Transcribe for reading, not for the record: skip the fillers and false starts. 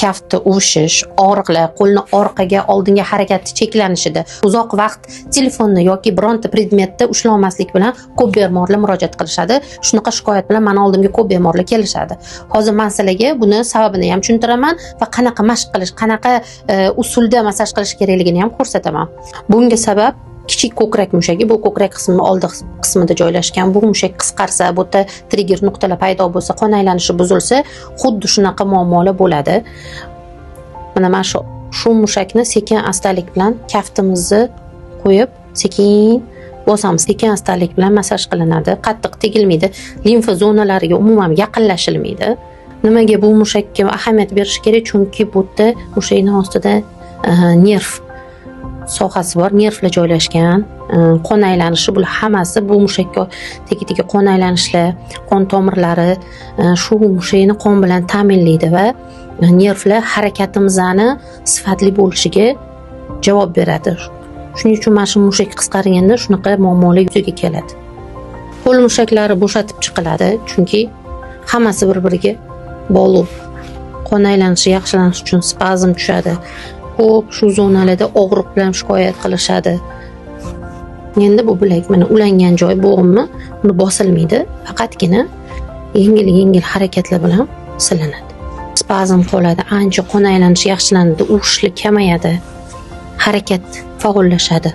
kaftni uvishish, og'riqlar, qo'lni orqaga, oldinga harakati cheklanishida, uzoq vaqt telefonni yoki bironta predmetni ushlolmaslik bilan ko'p bemorlar murojaat qilishadi. Shunaqa shikoyat bilan meni oldimga ko'p bemorlar kelishadi. Hozir men sizlarga buni sababini ham tushuntiraman va qanaqa mashq qilish, qanaqa usulda massaj qilish kerakligini ham ko'rsataman. Bunga sabab kichik ko'krak mushagi, bu ko'krak qismini oldi qismida joylashgan. Bu mushak qisqarsa, bu yerda trigger nuqtalar paydo bo'lsa, qon aylanishi buzilsa, xuddi shunaqa muammolar bo'ladi. Mana men shu mushakni sekin astalik bilan kaftimizni qo'yib, sekin bosamiz. Sekin astalik bilan massaj qilinadi. Qattiq tegilmaydi. Limfa zonalariga umuman yaqinlashilmaydi. Nimaga bu mushakka ahamiyat berish kerak? Chunki bu yerda mushakning ostida nerv sohasi bor, nervlar joylashgan, qon aylanishi, bular hammasi bu mushakka tegi qon aylanishlar, qon tomirlari shu mushakni qon bilan ta'minlaydi va nervlar harakatimizni sifatli bo'lishiga javob beradi. Shuning uchun mana shu mushak qisqarganda shunaqa muammolar yuzaga keladi. Qo'l mushaklari bo'shatib chiqiladi, chunki hammasi bir-biriga bog'liq. Qon aylanishi yaxshilanish uchun spazm tushadi. Ko'p shu zonalarda og'riq bilan shikoyat qilishadi. Endi bu bilak mana ulangan joy bo'g'immi, uni bosilmaydi, faqatgina yengil harakatlar bilan silinadi. Spazm qoladi, ancha qon aylanishi yaxshilanadi, uvishlik kamayadi, harakat faollashadi.